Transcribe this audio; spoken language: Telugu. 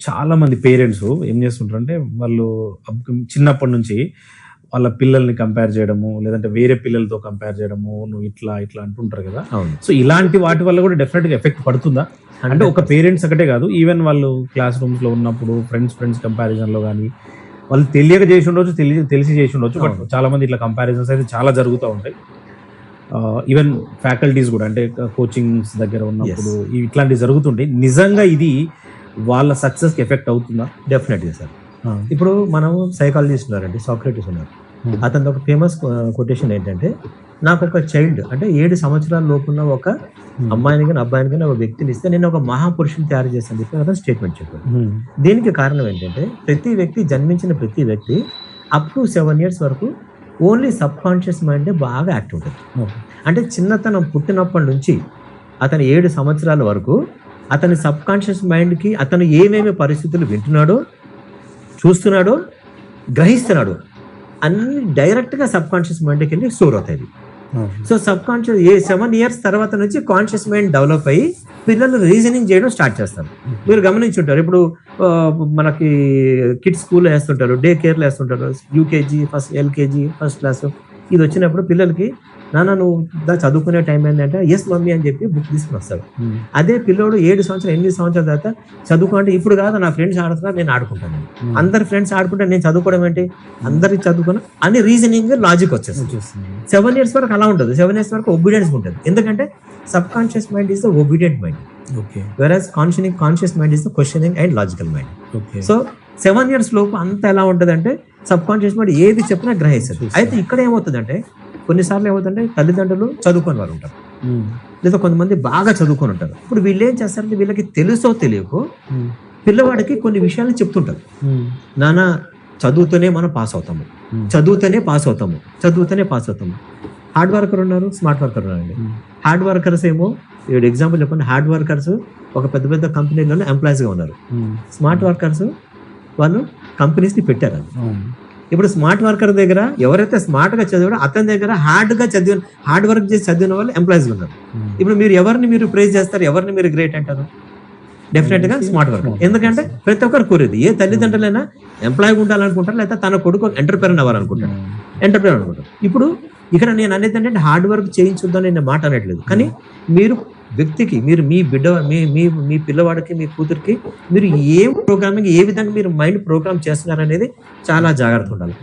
చాలా మంది పేరెంట్స్ ఏం చేస్తుంటారంటే వాళ్ళు చిన్నప్పటి నుంచి వాళ్ళ పిల్లల్ని కంపేర్ చేయడము, లేదంటే వేరే పిల్లలతో కంపేర్ చేయడము, నువ్వు ఇట్లా ఇట్లా అంటుంటారు కదా. అవును. సో ఇలాంటి వాటి వల్ల కూడా డెఫినెట్ గా ఎఫెక్ట్ పడుతుందా? అంటే ఒక పేరెంట్స్ ఒకటే కాదు, ఈవెన్ వాళ్ళు క్లాస్ రూమ్స్ లో ఉన్నప్పుడు ఫ్రెండ్స్ కంపారిజన్ లో కానీ వాళ్ళు తెలియక చేసి ఉండొచ్చు, తెలిసి చేసి ఉండొచ్చు. బట్ చాలా మంది ఇట్లా కంపారిజన్స్ అయితే చాలా జరుగుతూ ఉంటాయి. ఈవెన్ ఫ్యాకల్టీస్ కూడా, అంటే కోచింగ్స్ దగ్గర ఉన్నప్పుడు ఇట్లాంటివి జరుగుతుంటాయి. నిజంగా ఇది వాళ్ళ సక్సెస్ కి ఎఫెక్ట్ అవుతుందా? డెఫినెట్గా సార్. ఇప్పుడు మనం సైకాలజిస్ట్ ఉన్నారండి, సాక్రటీస్ ఉన్నారు. అతని ఒక ఫేమస్ కొటేషన్ ఏంటంటే, నాకు ఒక చైల్డ్ అంటే 7 సంవత్సరాల లోపున్న ఒక అమ్మాయిని కానీ అబ్బాయిని కానీ ఒక వ్యక్తిని ఇస్తే నేను ఒక మహాపురుషుని తయారు చేస్తాను చెప్పి అతను స్టేట్మెంట్ చెప్పాడు. దీనికి కారణం ఏంటంటే, జన్మించిన ప్రతి వ్యక్తి అప్ టు 7 years వరకు ఓన్లీ సబ్ కాన్షియస్ మైండే బాగా యాక్టివ్ ఉంటుంది. అంటే చిన్నతనం పుట్టినప్పటి నుంచి అతను 7 సంవత్సరాల వరకు అతని సబ్ కాన్షియస్ మైండ్కి అతను ఏమేమి పరిస్థితులు వింటున్నాడో, చూస్తున్నాడో, గ్రహిస్తున్నాడు అన్ని డైరెక్ట్గా సబ్ కాన్షియస్ మైండ్కి వెళ్ళి స్టోర్ అవుతాయి. సో సబ్ కాన్షియస్ 7 years తర్వాత నుంచి కాన్షియస్ మైండ్ డెవలప్ అయ్యి పిల్లలు రీజనింగ్ చేయడం స్టార్ట్ చేస్తారు. మీరు గమనించుంటారు, ఇప్పుడు మనకి కిడ్స్ స్కూల్లో వేస్తుంటారు, డే కేర్లో వేస్తుంటారు, యూకేజీ ఎల్కేజీ ఫస్ట్ క్లాస్. ఇది వచ్చినప్పుడు పిల్లలకి, నాన్న నువ్వు చదువుకునే టైం ఏంటంటే ఎస్ మమ్మీ అని చెప్పి బుక్ తీసుకుని వస్తాడు. అదే పిల్లోడు 7 సంవత్సరాలు 8 సంవత్సరాల తర్వాత చదువుకుంటే, ఇప్పుడు కాదు నా ఫ్రెండ్స్ ఆడుతున్నారు నేను ఆడుకుంటాను, అందరి ఫ్రెండ్స్ ఆడుకుంటే నేను చదువుకోవడం ఏంటి, అందరికి చదువుకున్నా అని రీజనింగ్ లాజిక్ వచ్చేస్తుంది. 7 years వరకు అలా ఉంటుంది. 7 years వరకు ఒబీడియన్స్ ఉంటుంది. ఎందుకంటే subconscious mind is the obedient mind, whereas conscious mind is the questioning and logical mind. So 7 years లోపు అంత ఎలా ఉంటుంది అంటే సబ్ కాన్షియస్ మైండ్ ఏది చెప్పినా గ్రహిస్తుంది. అయితే ఇక్కడ ఏమవుతుందంటే, కొన్నిసార్లు ఏమవుతుందంటే తల్లిదండ్రులు చదువుకొని వారు ఉంటారు, లేదా కొంతమంది బాగా చదువుకొని ఉంటారు. ఇప్పుడు వీళ్ళు ఏం చేస్తారంటే, వీళ్ళకి తెలుసో తెలియకో పిల్లవాడికి కొన్ని విషయాలు చెప్తుంటారు. నాన్న చదువుతూనే మనం పాస్ అవుతాము, చదువుతూనే పాస్ అవుతాము. హార్డ్ వర్కర్ ఉన్నారు, స్మార్ట్ వర్కర్ ఉన్నారండి. హార్డ్ వర్కర్స్ ఏమో, ఎగ్జాంపుల్ చెప్పండి, హార్డ్ వర్కర్స్ ఒక పెద్ద పెద్ద కంపెనీలలో ఎంప్లాయీస్గా ఉన్నారు. స్మార్ట్ వర్కర్స్ వాళ్ళు కంపెనీస్ని పెట్టారు. ఇప్పుడు స్మార్ట్ వర్కర్ దగ్గర ఎవరైతే స్మార్ట్గా చదివాడో అతని దగ్గర హార్డ్ వర్క్ చేసి చదివిన వాళ్ళు ఎంప్లాయీస్ ఉన్నారు. ఇప్పుడు మీరు ఎవరిని మీరు ప్రైజ్ చేస్తారు, ఎవరిని మీరు గ్రేట్ అంటారు? డెఫినెట్గా స్మార్ట్ వర్క్. ఎందుకంటే ప్రతి ఒక్కరు కోరేది, ఏ తల్లిదండ్రులైనా ఎంప్లాయీ ఉండాలనుకుంటారు, లేదా తన కొడుకు ఎంటర్ప్రెన్యూర్ అవ్వాలనుకుంటారు. ఇప్పుడు ఇక్కడ నేను అనేది ఏంటంటే, హార్డ్ వర్క్ చేయించుద్దని నేను మాట అనట్లేదు, కానీ మీరు వ్యక్తికి, మీరు మీ బిడ్డ మీ పిల్లవాడికి, మీ కూతురికి మీరు ఏ విధంగా మీరు మైండ్ ప్రోగ్రామ్ చేస్తున్నారు అనేది చాలా జాగ్రత్త ఉండాలి.